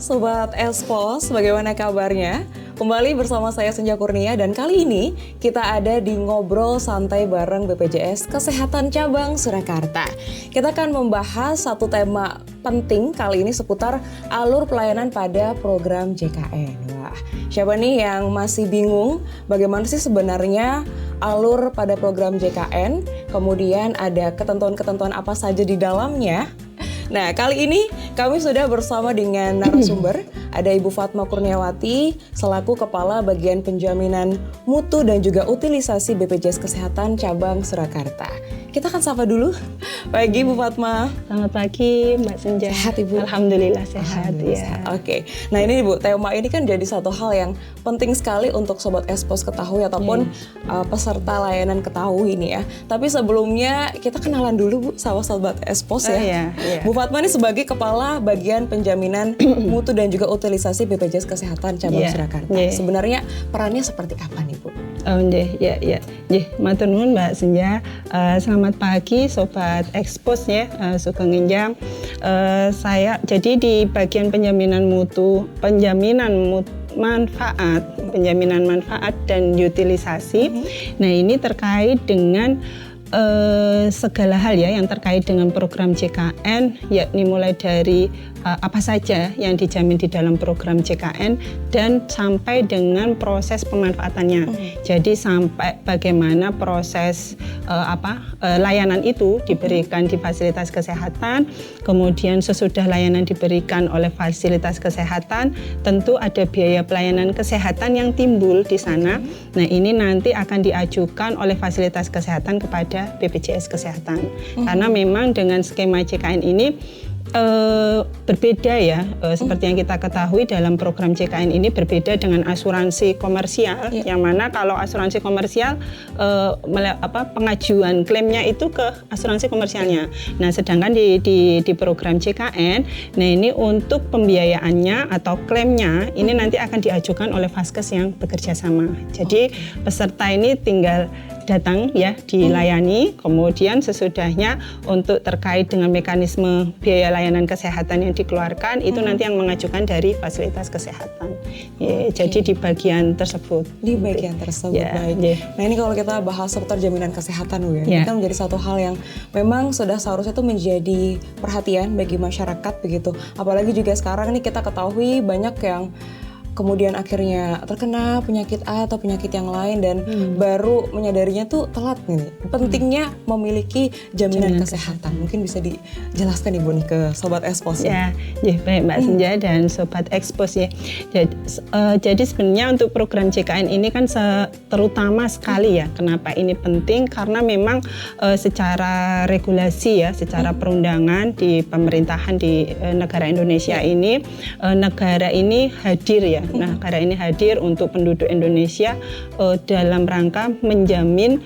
Sobat Espos, bagaimana kabarnya? Kembali bersama saya Senja Kurnia dan kali ini kita ada di Ngobrol Santai bareng BPJS Kesehatan Cabang Surakarta. Kita akan membahas satu tema penting kali ini seputar alur pelayanan pada program JKN. Wah, siapa nih yang masih bingung bagaimana sih sebenarnya alur pada program JKN? Kemudian ada ketentuan-ketentuan apa saja di dalamnya? Nah, kali ini kami sudah bersama dengan narasumber, ada Ibu Fatma Kurniawati selaku Kepala Bagian Penjaminan Mutu dan juga Utilisasi BPJS Kesehatan Cabang Surakarta. Kita akan sapa dulu. Pagi Ibu Fatma. Selamat pagi Mbak Senja. Sehat Ibu? Alhamdulillah sehat. Ya. Oke. Nah ini Ibu, tema ini kan jadi satu hal yang penting sekali untuk Sobat Espos ketahui ataupun peserta layanan ketahui ini ya. Tapi sebelumnya kita kenalan dulu Bu sama Sobat Espos ya. Bu Fatma ini sebagai Kepala Bagian Penjaminan Mutu dan juga Utilisasi BPJS Kesehatan Cabang Surakarta. Sebenarnya perannya seperti apa nih Bu? Matur nuwun Mbak Senja. Selamat pagi Sobat Expos ya, Sugeng Nginjam. Saya jadi di bagian penjaminan manfaat dan utilisasi. Nah, ini terkait dengan segala hal ya yang terkait dengan program JKN, yakni mulai dari apa saja yang dijamin di dalam program JKN dan sampai dengan proses pemanfaatannya. Jadi sampai bagaimana proses layanan itu diberikan di fasilitas kesehatan, kemudian sesudah layanan diberikan oleh fasilitas kesehatan, tentu ada biaya pelayanan kesehatan yang timbul di sana. Nah, ini nanti akan diajukan oleh fasilitas kesehatan kepada BPJS Kesehatan. Karena memang dengan skema JKN ini berbeda ya, seperti yang kita ketahui dalam program JKN ini berbeda dengan asuransi komersial, yang mana kalau asuransi komersial pengajuan klaimnya itu ke asuransi komersialnya. Nah, sedangkan di program JKN, nah ini untuk pembiayaannya atau klaimnya ini nanti akan diajukan oleh Vaskes yang bekerja sama. Jadi peserta ini tinggal datang ya, dilayani, kemudian sesudahnya untuk terkait dengan mekanisme biaya layanan kesehatan yang dikeluarkan itu nanti yang mengajukan dari fasilitas kesehatan. Jadi di bagian tersebut. Di bagian tersebut, baik. Nah, ini kalau kita bahas seputar jaminan kesehatan Bu ya, ini kan menjadi satu hal yang memang sudah seharusnya itu menjadi perhatian bagi masyarakat begitu. Apalagi juga sekarang ini kita ketahui banyak yang kemudian akhirnya terkena penyakit A atau penyakit yang lain dan baru menyadarinya tuh telat nih. Pentingnya memiliki jaminan kesehatan. Mungkin bisa dijelaskan Ibu nih ke Sobat Expos ya. Baik Mbak Senja dan Sobat Expos ya. Jadi sebenarnya untuk program JKN ini kan terutama sekali ya. Kenapa ini penting? Karena memang secara regulasi ya, secara perundangan di pemerintahan di negara Indonesia ini, negara ini hadir ya. Nah, negara ini hadir untuk penduduk Indonesia dalam rangka menjamin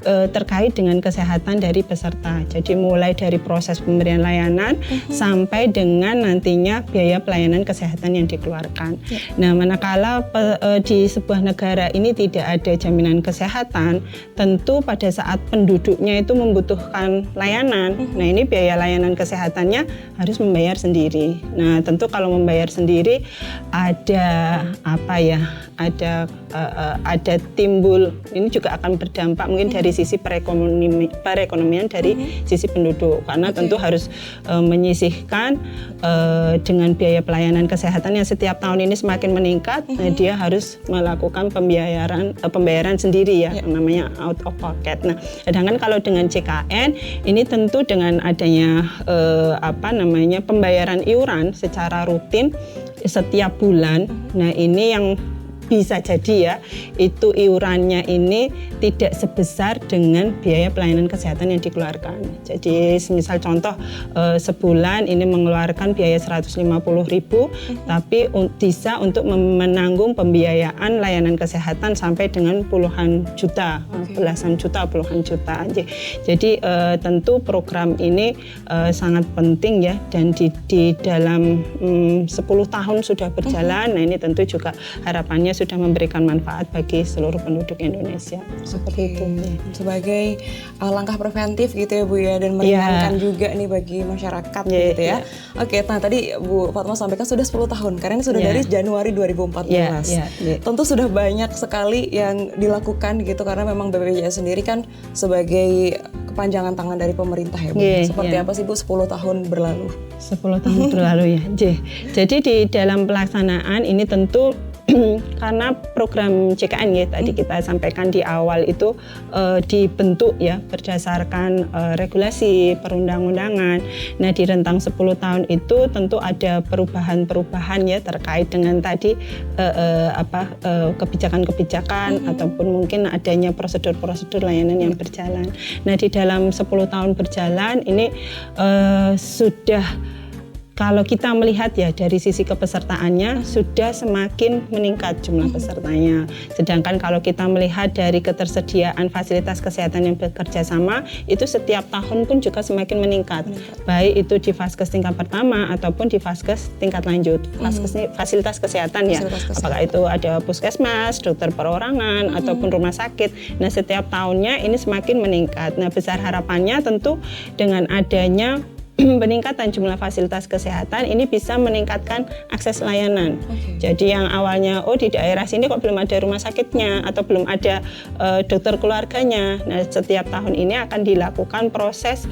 terkait dengan kesehatan dari peserta. Jadi mulai dari proses pemberian layanan sampai dengan nantinya biaya pelayanan kesehatan yang dikeluarkan. Nah, manakala di sebuah negara ini tidak ada jaminan kesehatan, tentu pada saat penduduknya itu membutuhkan layanan. Nah, ini biaya layanan kesehatannya harus membayar sendiri. Nah, tentu kalau membayar sendiri ada ada timbul, ini juga akan berdampak mungkin dari sisi perekonomian dari sisi penduduk, karena tentu harus menyisihkan dengan biaya pelayanan kesehatan yang setiap tahun ini semakin meningkat. Nah, dia harus melakukan pembayaran sendiri ya, namanya out of pocket. Nah, sedangkan kalau dengan JKN ini tentu dengan adanya pembayaran iuran secara rutin setiap bulan. Nah, ini yang bisa jadi ya, itu iurannya ini tidak sebesar dengan biaya pelayanan kesehatan yang dikeluarkan. Jadi misal contoh sebulan ini mengeluarkan biaya 150.000, tapi bisa untuk menanggung pembiayaan layanan kesehatan sampai dengan puluhan juta, belasan juta, puluhan juta. Jadi tentu program ini sangat penting ya, dan di dalam 10 tahun sudah berjalan. Nah, ini tentu juga harapannya sudah memberikan manfaat bagi seluruh penduduk Indonesia. Seperti itu. Sebagai langkah preventif gitu ya Bu ya, dan meringankan juga nih bagi masyarakat gitu ya. Oke, nah tadi Bu Fatma sampaikan sudah 10 tahun, karena ini sudah dari Januari 2014. Tentu sudah banyak sekali yang dilakukan gitu, karena memang BPJS sendiri kan sebagai kepanjangan tangan dari pemerintah ya Bu. Seperti apa sih Bu 10 tahun berlalu? 10 tahun berlalu ya. Jadi di dalam pelaksanaan ini tentu karena program JKN ya tadi kita sampaikan di awal itu dibentuk ya berdasarkan regulasi perundang-undangan. Nah di rentang 10 tahun itu tentu ada perubahan-perubahan ya terkait dengan tadi kebijakan-kebijakan ataupun mungkin adanya prosedur-prosedur layanan yang berjalan. Nah di dalam 10 tahun berjalan ini sudah, kalau kita melihat ya dari sisi kepesertaannya sudah semakin meningkat jumlah pesertanya. Sedangkan kalau kita melihat dari ketersediaan fasilitas kesehatan yang bekerja sama itu setiap tahun pun juga semakin meningkat. Baik itu di Vaskes tingkat pertama ataupun di Vaskes tingkat lanjut. Vaskes ini fasilitas kesehatan ya. Apakah itu ada puskesmas, dokter perorangan ataupun rumah sakit. Nah setiap tahunnya ini semakin meningkat. Nah besar harapannya tentu dengan adanya peningkatan jumlah fasilitas kesehatan ini bisa meningkatkan akses layanan. Jadi yang awalnya di daerah sini kok belum ada rumah sakitnya atau belum ada dokter keluarganya. Nah setiap tahun ini akan dilakukan proses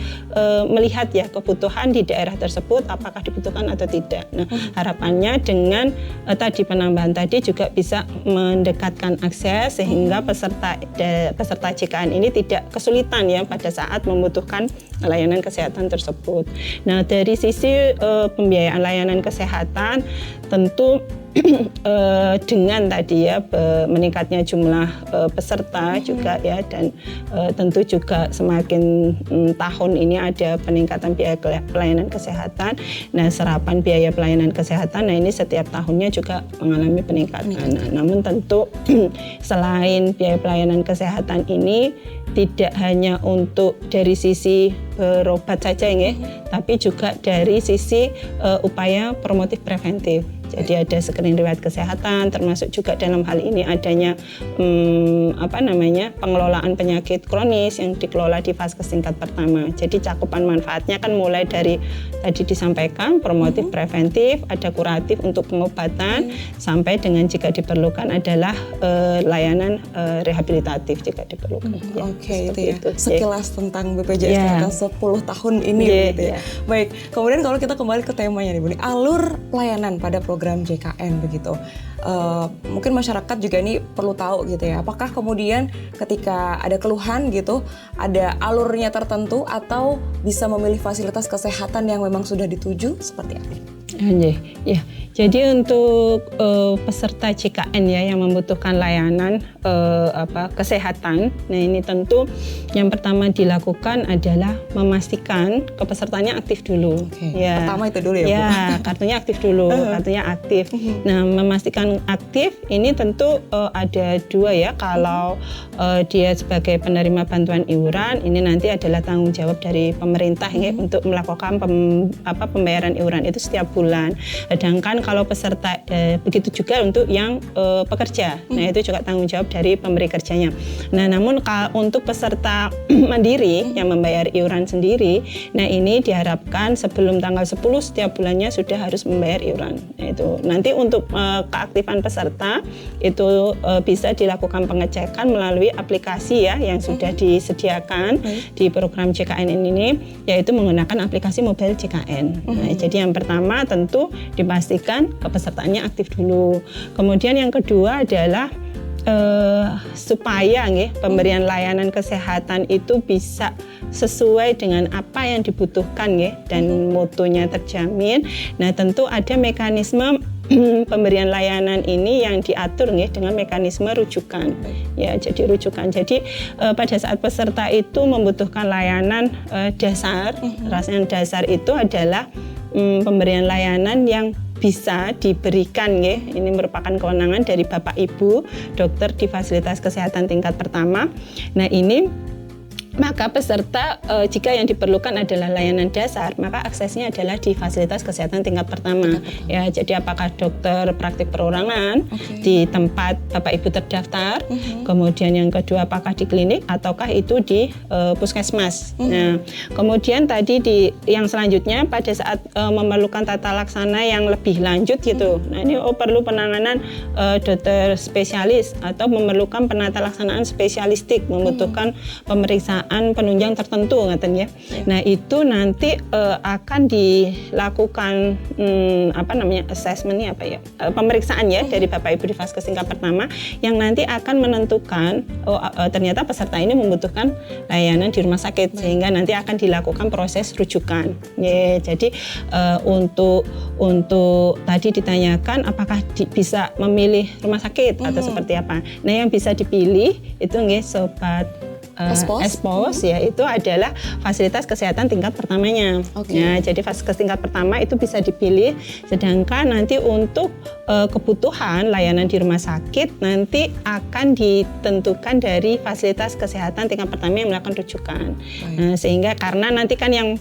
melihat ya kebutuhan di daerah tersebut apakah dibutuhkan atau tidak. Nah harapannya dengan tadi penambahan tadi juga bisa mendekatkan akses sehingga peserta JKN ini tidak kesulitan ya pada saat membutuhkan layanan kesehatan tersebut. Nah dari sisi pembiayaan layanan kesehatan tentu dengan tadi ya meningkatnya jumlah peserta juga ya dan tentu juga semakin tahun ini ada peningkatan biaya pelayanan kesehatan. Nah serapan biaya pelayanan kesehatan nah ini setiap tahunnya juga mengalami peningkatan. Nah, namun tentu selain biaya pelayanan kesehatan ini tidak hanya untuk dari sisi berobat saja ya, tapi juga dari sisi upaya promotif preventif. Jadi ada screening riwayat kesehatan, termasuk juga dalam hal ini adanya pengelolaan penyakit kronis yang dikelola di Vaskes tingkat pertama. Jadi cakupan manfaatnya kan mulai dari tadi disampaikan promotif preventif, ada kuratif untuk pengobatan, sampai dengan jika diperlukan adalah layanan rehabilitatif jika diperlukan. Oke, itu ya. Sekilas tentang BPJS 10 tahun ini gitu ya. Baik, kemudian kalau kita kembali ke temanya nih Bu, alur pelayanan pada program JKN begitu. Mungkin masyarakat juga ini perlu tahu gitu ya. Apakah kemudian ketika ada keluhan gitu, ada alurnya tertentu atau bisa memilih fasilitas kesehatan yang memang sudah dituju seperti apa? Ya, jadi untuk peserta JKN ya yang membutuhkan layanan kesehatan, nah ini tentu yang pertama dilakukan adalah memastikan kepesertanya aktif dulu. Ya. Pertama itu dulu ya Bu? Ya, kartunya aktif dulu, kartunya aktif. Nah, memastikan aktif ini tentu ada dua ya. Kalau dia sebagai penerima bantuan iuran, ini nanti adalah tanggung jawab dari pemerintah ya untuk melakukan pembayaran iuran itu setiap bulan. Sedangkan kalau peserta begitu juga untuk yang pekerja, nah itu juga tanggung jawab dari pemberi kerjanya. Nah namun untuk peserta mandiri yang membayar iuran sendiri, nah ini diharapkan sebelum tanggal 10 setiap bulannya sudah harus membayar iuran. Nah, itu nanti untuk keaktifan peserta itu bisa dilakukan pengecekan melalui aplikasi ya yang sudah disediakan di program JKN ini, yaitu menggunakan aplikasi mobile JKN. Nah, jadi yang pertama tentu dipastikan kepesertaannya aktif dulu. Kemudian yang kedua adalah supaya pemberian layanan kesehatan itu bisa sesuai dengan apa yang dibutuhkan dan mutunya terjamin. Nah tentu ada mekanisme pemberian layanan ini yang diatur dengan mekanisme rujukan. Ya, jadi rujukan. Jadi pada saat peserta itu membutuhkan layanan dasar, layanan dasar itu adalah pemberian layanan yang bisa diberikan ini merupakan kewenangan dari Bapak Ibu dokter di fasilitas kesehatan tingkat pertama. Nah ini Maka peserta jika yang diperlukan adalah layanan dasar, maka aksesnya adalah di fasilitas kesehatan tingkat pertama. Ya, jadi apakah dokter praktik perorangan di tempat Bapak Ibu terdaftar, kemudian yang kedua apakah di klinik ataukah itu di puskesmas. Nah, kemudian tadi yang selanjutnya pada saat memerlukan tata laksana yang lebih lanjut gitu. Nah, ini perlu penanganan dokter spesialis atau memerlukan penata laksanaan spesialistik, membutuhkan pemeriksaan penunjang tertentu ngaten ya. Nah, itu nanti akan dilakukan assessment-nya apa ya? Pemeriksaan ya dari Bapak Ibu di Vaskes tingkat pertama yang nanti akan menentukan ternyata peserta ini membutuhkan layanan di rumah sakit sehingga nanti akan dilakukan proses rujukan. Ya, jadi untuk tadi ditanyakan apakah bisa memilih rumah sakit atau seperti apa. Nah, yang bisa dipilih itu nggih sobat Espos ya, itu adalah fasilitas kesehatan tingkat pertamanya. Ya, jadi fasilitas tingkat pertama itu bisa dipilih, sedangkan nanti untuk kebutuhan layanan di rumah sakit nanti akan ditentukan dari fasilitas kesehatan tingkat pertama yang melakukan rujukan. Nah, sehingga karena nanti kan yang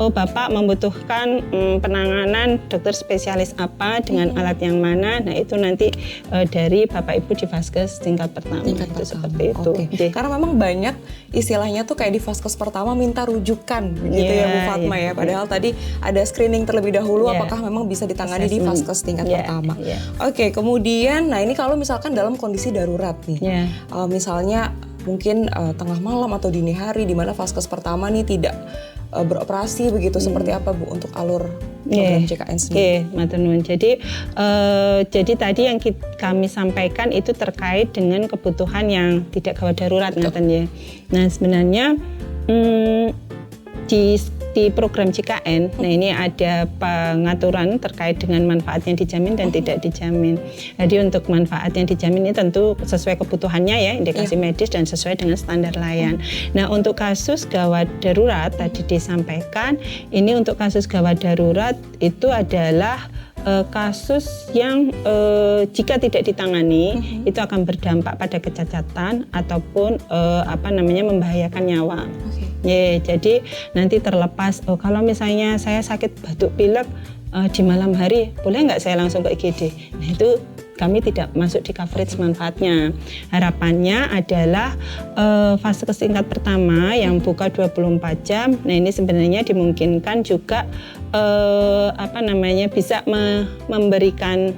Bapak membutuhkan penanganan dokter spesialis apa dengan alat yang mana, nah itu nanti dari Bapak Ibu di Vaskes tingkat pertama. Seperti itu. Karena memang banyak istilahnya tuh kayak di Vaskes pertama minta rujukan gitu ya Bu Fatma ya. Padahal tadi ada screening terlebih dahulu apakah memang bisa ditangani di Vaskes tingkat pertama. Oke, kemudian nah ini kalau misalkan dalam kondisi darurat nih. Misalnya mungkin tengah malam atau dini hari di mana Vaskes pertama nih tidak beroperasi begitu, seperti apa Bu untuk alur program JKN sendiri? Matur nuwun. Jadi tadi yang kami sampaikan itu terkait dengan kebutuhan yang tidak gawat darurat ngaten ya. Nah, sebenarnya di program JKN, nah ini ada pengaturan terkait dengan manfaat yang dijamin dan tidak dijamin. Jadi untuk manfaat yang dijamin ini tentu sesuai kebutuhannya ya, indikasi medis dan sesuai dengan standar layan. Nah, untuk kasus gawat darurat tadi disampaikan, ini untuk kasus gawat darurat itu adalah kasus yang jika tidak ditangani itu akan berdampak pada kecacatan ataupun membahayakan nyawa. Jadi nanti terlepas kalau misalnya saya sakit batuk pilek di malam hari, boleh nggak saya langsung ke IGD? Nah, itu kami tidak masuk di coverage manfaatnya. Harapannya adalah Vaskes tingkat pertama yang buka 24 jam. Nah, ini sebenarnya dimungkinkan juga bisa memberikan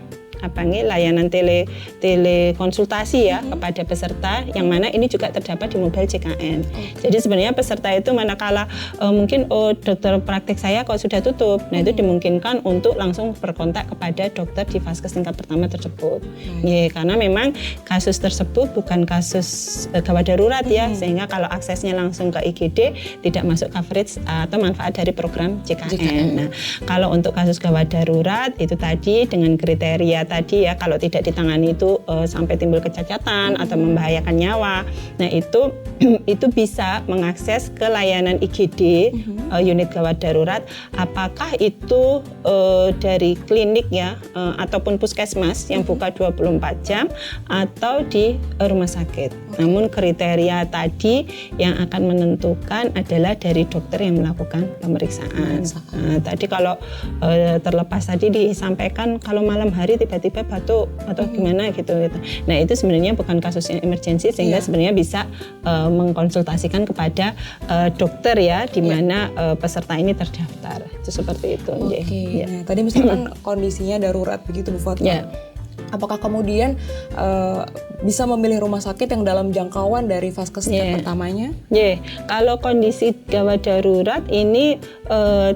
layanan telekonsultasi ya kepada peserta, yang mana ini juga terdapat di mobile JKN. Jadi sebenarnya peserta itu manakala mungkin dokter praktik saya kok sudah tutup, nah itu dimungkinkan untuk langsung berkontak kepada dokter di Vaskes tingkat pertama tersebut. Karena memang kasus tersebut bukan kasus gawat darurat ya, sehingga kalau aksesnya langsung ke IGD tidak masuk coverage atau manfaat dari program JKN. Nah, kalau untuk kasus gawat darurat itu tadi dengan kriteria tadi ya, kalau tidak ditangani itu sampai timbul kecacatan atau membahayakan nyawa. Nah, itu bisa mengakses ke layanan IGD, unit gawat darurat, apakah itu dari klinik ya ataupun puskesmas yang buka 24 jam atau di rumah sakit. Namun kriteria tadi yang akan menentukan adalah dari dokter yang melakukan pemeriksaan. Nah, tadi kalau terlepas tadi disampaikan kalau malam hari tiba-tiba batuk atau gimana gitu. Nah, itu sebenarnya bukan kasus yang emergensi, sehingga sebenarnya bisa mengkonsultasikan kepada dokter ya, di mana peserta ini terdaftar. Itu seperti itu. Nah, tadi misalkan kondisinya darurat begitu Bu Fatma. Apakah kemudian bisa memilih rumah sakit yang dalam jangkauan dari Vaskes pertamanya? Kalau kondisi gawat darurat ini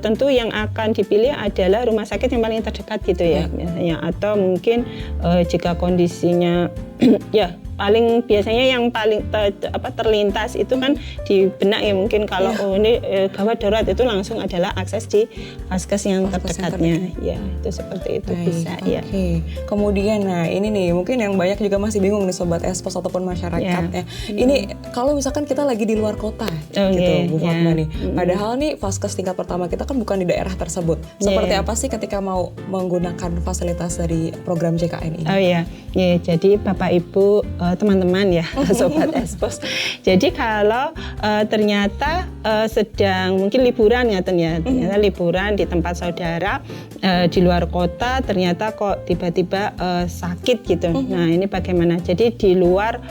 tentu yang akan dipilih adalah rumah sakit yang paling terdekat gitu ya. Atau mungkin jika kondisinya paling biasanya yang paling terlintas itu kan di benak ya, mungkin kalau ini gawat darurat itu langsung adalah akses di Vaskes yang terdekatnya. Ya, itu seperti itu bisa ya. Kemudian nah ini nih mungkin yang banyak juga masih bingung nih sobat Espos ataupun masyarakat ya. Ini kalau misalkan kita lagi di luar kota gitu Bu Fatma nih. Padahal nih Vaskes tingkat pertama kita kan bukan di daerah tersebut. Seperti apa sih ketika mau menggunakan fasilitas dari program JKN ini? Jadi Bapak Ibu teman-teman ya, Sobat Expos. Jadi kalau ternyata sedang mungkin liburan ya, ternyata liburan di tempat saudara di luar kota, ternyata kok tiba-tiba sakit gitu. Nah ini bagaimana? Jadi di luar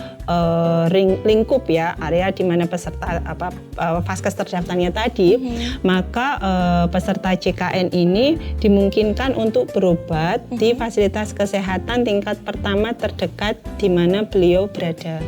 lingkup ya, area di mana peserta Vaskes terdaftarnya tadi, maka peserta JKN ini dimungkinkan untuk berobat di fasilitas kesehatan tingkat pertama terdekat di mana beliau berada.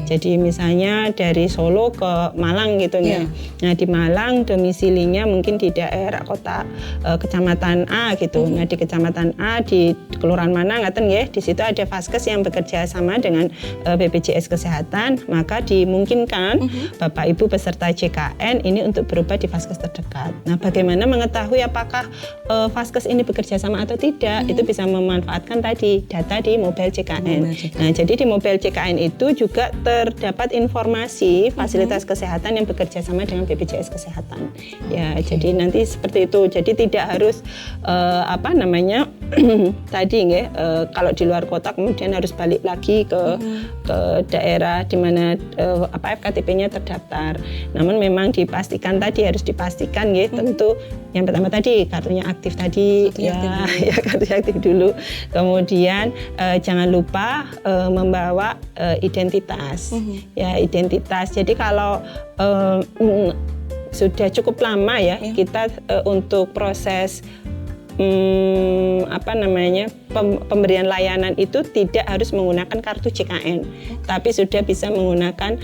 Jadi misalnya dari Solo ke Malang gitu ya. Nah di Malang domisilinya mungkin di daerah kota kecamatan A gitu. Nah di kecamatan A di kelurahan mana ngaten ya, di situ ada Vaskes yang bekerja sama dengan BPJS Kesehatan, maka dimungkinkan Bapak Ibu peserta JKN ini untuk berobat di Vaskes terdekat. Nah bagaimana mengetahui apakah Vaskes ini bekerja sama atau tidak? Itu bisa memanfaatkan tadi data di mobile JKN. Nah jadi di mobile JKN itu juga terdapat informasi fasilitas kesehatan yang bekerja sama dengan BPJS Kesehatan. Ya, jadi nanti seperti itu. Jadi tidak harus tadi nggih, kalau di luar kota kemudian harus balik lagi ke daerah di mana FKTP-nya terdaftar. Namun memang harus dipastikan nggih, tentu yang pertama tadi kartunya aktif tadi kartunya aktif dulu. Kemudian jangan lupa membawa identitas. Ya, identitas. Jadi kalau sudah cukup lama ya kita untuk proses pemberian layanan itu tidak harus menggunakan kartu JKN, tapi sudah bisa menggunakan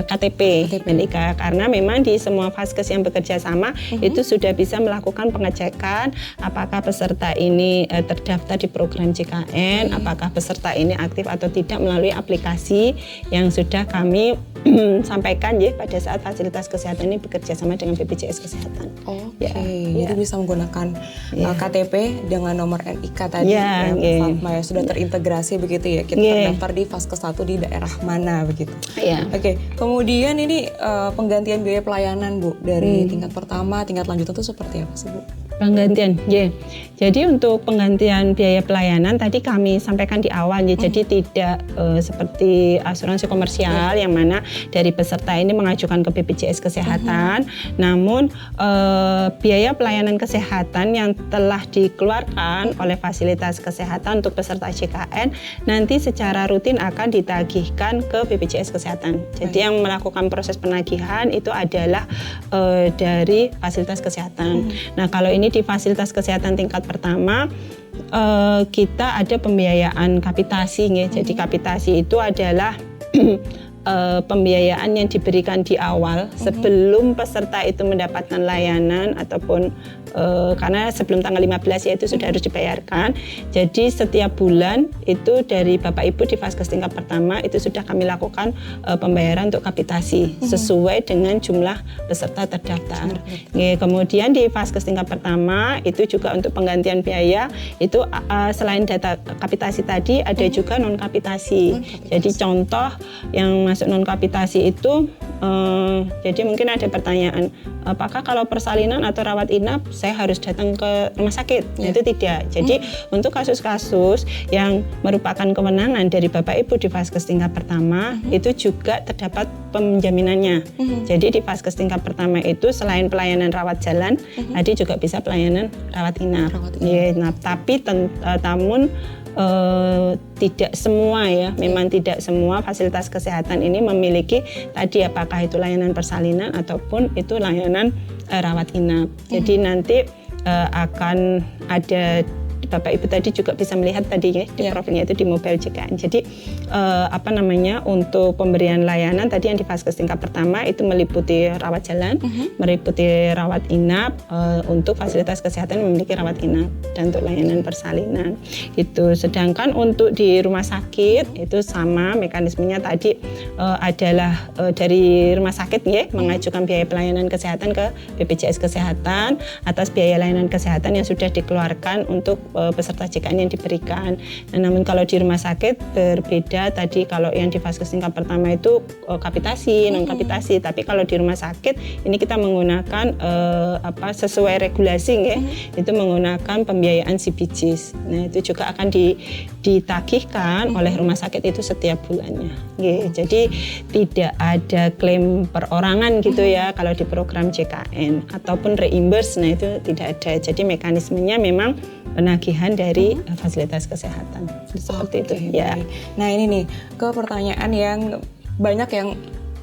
KTP Menika, karena memang di semua Vaskes yang bekerja sama itu sudah bisa melakukan pengecekan apakah peserta ini terdaftar di program JKN, apakah peserta ini aktif atau tidak melalui aplikasi yang sudah kami sampaikan ya pada saat fasilitas kesehatan ini bekerja sama dengan BPJS Kesehatan. Jadi bisa menggunakan KTP dengan nomor NIK tadi yang sudah terintegrasi begitu ya. Kita terdaftar di Vaskes 1 di daerah mana begitu. Kemudian ini penggantian biaya pelayanan Bu dari tingkat pertama, tingkat lanjutan itu seperti apa sih Bu? Penggantian, jadi untuk penggantian biaya pelayanan tadi kami sampaikan di awal jadi tidak seperti asuransi komersial yang mana dari peserta ini mengajukan ke BPJS Kesehatan, namun biaya pelayanan kesehatan yang telah dikeluarkan oleh fasilitas kesehatan untuk peserta JKN nanti secara rutin akan ditagihkan ke BPJS Kesehatan. Jadi yang melakukan proses penagihan itu adalah dari fasilitas kesehatan. Nah kalau ini di fasilitas kesehatan tingkat pertama kita ada pembiayaan kapitasi ya. Jadi kapitasi itu adalah pembiayaan yang diberikan di awal sebelum peserta itu mendapatkan layanan ataupun karena sebelum tanggal 15 ya itu sudah harus dibayarkan. Jadi setiap bulan itu dari Bapak Ibu di Vaskes tingkat pertama itu sudah kami lakukan pembayaran untuk kapitasi sesuai dengan jumlah peserta terdaftar. Kemudian di Vaskes tingkat pertama itu juga untuk penggantian biaya itu selain data kapitasi tadi ada juga non kapitasi. Jadi contoh yang masuk non kapitasi itu jadi mungkin ada pertanyaan, apakah kalau persalinan atau rawat inap saya harus datang ke rumah sakit? Itu tidak. Jadi untuk kasus-kasus yang merupakan kewenangan dari Bapak Ibu di Vaskes tingkat pertama itu juga terdapat penjaminannya. Jadi di Vaskes tingkat pertama itu selain pelayanan rawat jalan, tadi juga bisa pelayanan rawat inap. Nah, tapi namun tidak semua ya, memang tidak semua fasilitas kesehatan ini memiliki tadi apakah itu layanan persalinan ataupun itu layanan rawat inap. Jadi nanti akan ada Bapak Ibu tadi juga bisa melihat tadi ya di profilnya itu di mobile JKN. Jadi untuk pemberian layanan tadi yang di Vaskes tingkat pertama itu meliputi rawat jalan, meliputi rawat inap, untuk fasilitas kesehatan memiliki rawat inap dan untuk layanan persalinan itu. Sedangkan untuk di rumah sakit itu sama mekanismenya tadi adalah dari rumah sakit ya mengajukan biaya pelayanan kesehatan ke BPJS Kesehatan atas biaya layanan kesehatan yang sudah dikeluarkan untuk peserta JKN yang diberikan. Nah, namun kalau di rumah sakit berbeda tadi, kalau yang di vaskes tingkat pertama itu kapitasi, non kapitasi, tapi kalau di rumah sakit ini kita menggunakan sesuai regulasi ya, itu menggunakan pembiayaan CBJs. Nah, itu juga akan ditagihkan oleh rumah sakit itu setiap bulannya. Jadi tidak ada klaim perorangan gitu ya kalau di program JKN ataupun reimburse, nah itu tidak ada. Jadi mekanismenya memang penagihan dari fasilitas kesehatan seperti itu ya. Nah ini nih ke pertanyaan yang banyak yang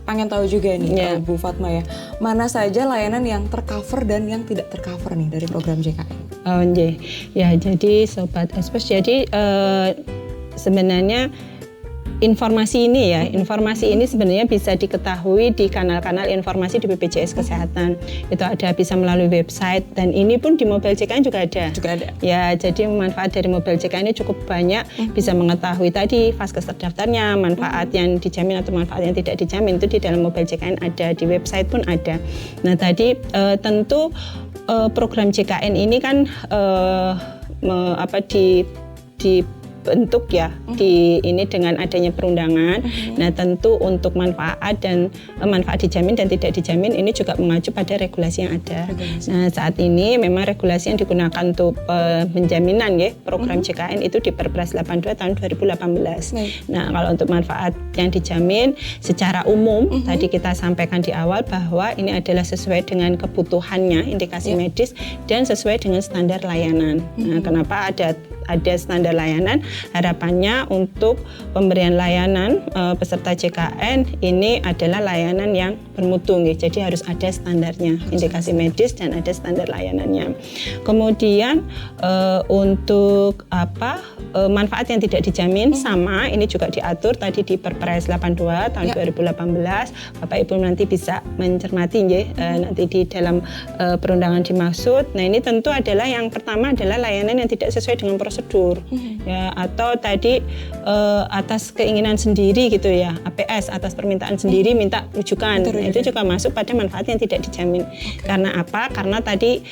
pengen tahu juga nih Bu Fatma ya, mana saja layanan yang tercover dan yang tidak tercover nih dari program JKN? Ya jadi Sobat Expos, jadi sebenarnya informasi ini sebenarnya bisa diketahui di kanal-kanal informasi di BPJS Kesehatan. Itu ada bisa melalui website, dan ini pun di Mobile JKN juga ada. Ya, jadi manfaat dari Mobile JKN ini cukup banyak, bisa mengetahui tadi vaskes terdaftarnya, manfaat yang dijamin atau manfaat yang tidak dijamin itu di dalam Mobile JKN ada, di website pun ada. Nah, tadi tentu program JKN ini kan dibentuk ya ini dengan adanya perundangan. Nah, tentu untuk manfaat dan manfaat dijamin dan tidak dijamin ini juga mengacu pada regulasi yang ada. Nah, saat ini memang regulasi yang digunakan untuk penjaminan ya program JKN itu di Perpres 82 tahun 2018. Nah, kalau untuk manfaat yang dijamin secara umum tadi kita sampaikan di awal bahwa ini adalah sesuai dengan kebutuhannya, indikasi medis, dan sesuai dengan standar layanan. Nah, kenapa ada standar layanan? Harapannya untuk pemberian layanan peserta JKN ini adalah layanan yang bermutu, jadi harus ada standarnya, indikasi medis dan ada standar layanannya. Kemudian untuk manfaat yang tidak dijamin sama, ini juga diatur tadi di Perpres 82 tahun 2018. Bapak Ibu nanti bisa mencermati nanti di dalam perundangan dimaksud. Nah, ini tentu adalah yang pertama adalah layanan yang tidak sesuai dengan prosedur. Ya, atau tadi atas keinginan sendiri gitu ya, APS atas permintaan sendiri minta rujukan. Nah, itu juga masuk pada manfaat yang tidak dijamin. Karena apa? Karena tadi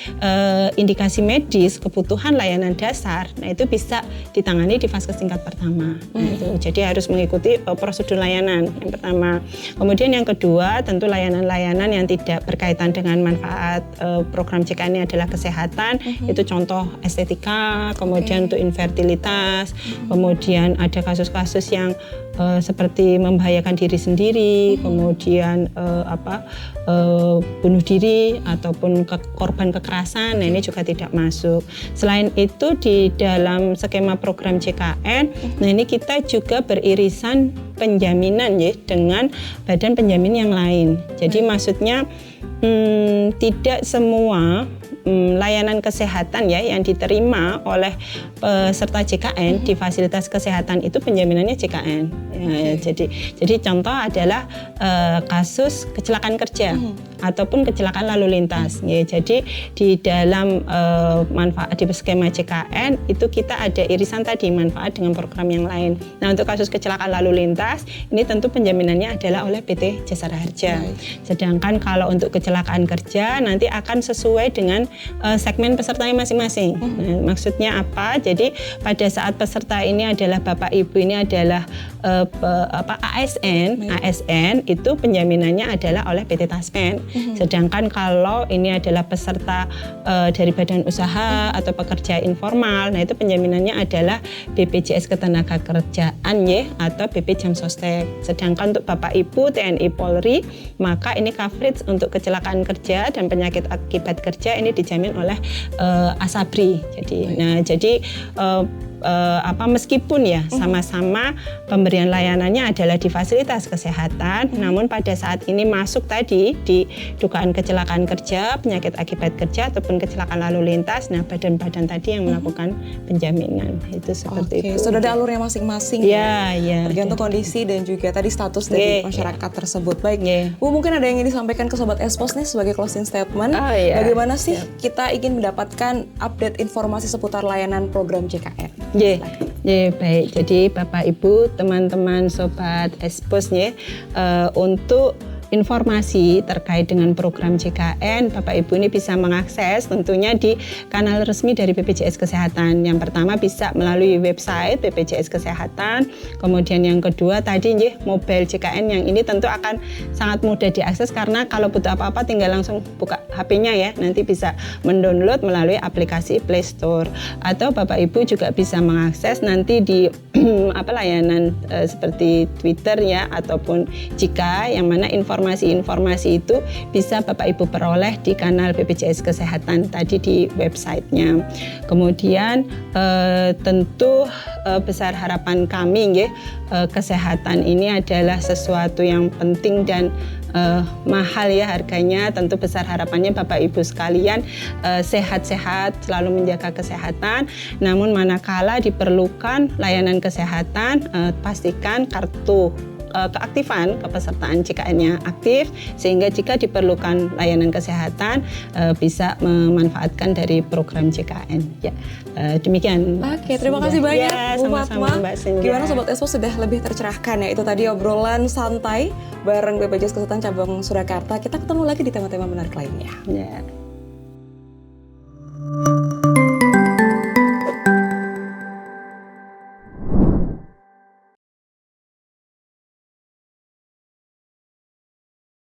indikasi medis, kebutuhan layanan dasar, nah itu bisa ditangani di vaskes tingkat pertama. Nah, itu jadi harus mengikuti prosedur layanan yang pertama. Kemudian yang kedua, tentu layanan-layanan yang tidak berkaitan dengan manfaat program JKN ini adalah kesehatan. Itu contoh estetika, kemudian untuk infertilitas, kemudian ada kasus-kasus yang seperti membahayakan diri sendiri, kemudian bunuh diri ataupun korban kekerasan. Nah, ini juga tidak masuk. Selain itu di dalam skema program JKN, nah ini kita juga beririsan penjaminan ya dengan badan penjamin yang lain. Jadi maksudnya tidak semua layanan kesehatan ya yang diterima oleh peserta JKN di fasilitas kesehatan itu penjaminannya JKN. Ya, jadi contoh adalah kasus kecelakaan kerja ataupun kecelakaan lalu lintas. Ya, jadi di dalam manfaat di skema JKN itu kita ada irisan tadi manfaat dengan program yang lain. Nah, untuk kasus kecelakaan lalu lintas ini tentu penjaminannya adalah oleh PT Jasara Harja. Sedangkan kalau untuk kecelakaan kerja nanti akan sesuai dengan segmen pesertanya masing-masing. Nah, maksudnya apa? Jadi pada saat peserta ini adalah Bapak Ibu ini adalah ASN itu penjaminannya adalah oleh PT Taspen. Sedangkan kalau ini adalah peserta dari badan usaha atau pekerja informal, nah itu penjaminannya adalah BPJS Ketenagakerjaan ya atau BP Jam Sostek. Sedangkan untuk Bapak Ibu TNI Polri, maka ini coverage untuk kecelakaan kerja dan penyakit akibat kerja ini dijamin oleh Asabri. Jadi meskipun ya sama-sama pemberian layanannya adalah di fasilitas kesehatan, namun pada saat ini masuk tadi di dugaan kecelakaan kerja, penyakit akibat kerja ataupun kecelakaan lalu lintas, nah badan-badan tadi yang melakukan penjaminan itu seperti itu. Sudah ada alurnya masing-masing ya, tergantung kondisi dan juga tadi status dari masyarakat tersebut. Baik, Bu, mungkin ada yang ingin disampaikan ke Sobat Expos nih sebagai closing statement. Bagaimana sih kita ingin mendapatkan update informasi seputar layanan program JKN? Baik. Jadi Bapak Ibu, teman-teman Sobat Expos untuk informasi terkait dengan program JKN, Bapak Ibu ini bisa mengakses tentunya di kanal resmi dari BPJS Kesehatan. Yang pertama bisa melalui website BPJS Kesehatan, kemudian yang kedua tadi mobile JKN yang ini tentu akan sangat mudah diakses karena kalau butuh apa-apa tinggal langsung buka HP-nya ya, nanti bisa mendownload melalui aplikasi Play Store. Atau Bapak Ibu juga bisa mengakses nanti di layanan seperti Twitter ya, ataupun jika yang mana informasi-informasi itu bisa Bapak Ibu peroleh di kanal BPJS Kesehatan tadi di websitenya. Kemudian tentu besar harapan kami kesehatan ini adalah sesuatu yang penting dan mahal ya harganya. Tentu besar harapannya Bapak Ibu sekalian sehat-sehat, selalu menjaga kesehatan. Namun manakala diperlukan layanan kesehatan, pastikan kartu keaktifan kepesertaan JKN-nya aktif, sehingga jika diperlukan layanan kesehatan bisa memanfaatkan dari program JKN. Ya, demikian. Oke, terima kasih banyak ya, Bu sama-sama, Fatma. Mbak Senja. Gimana Sobat Expo sudah lebih tercerahkan ya? Itu tadi obrolan santai bareng BPJS Kesehatan Cabang Surakarta. Kita ketemu lagi di tema-tema menarik lainnya. Ya.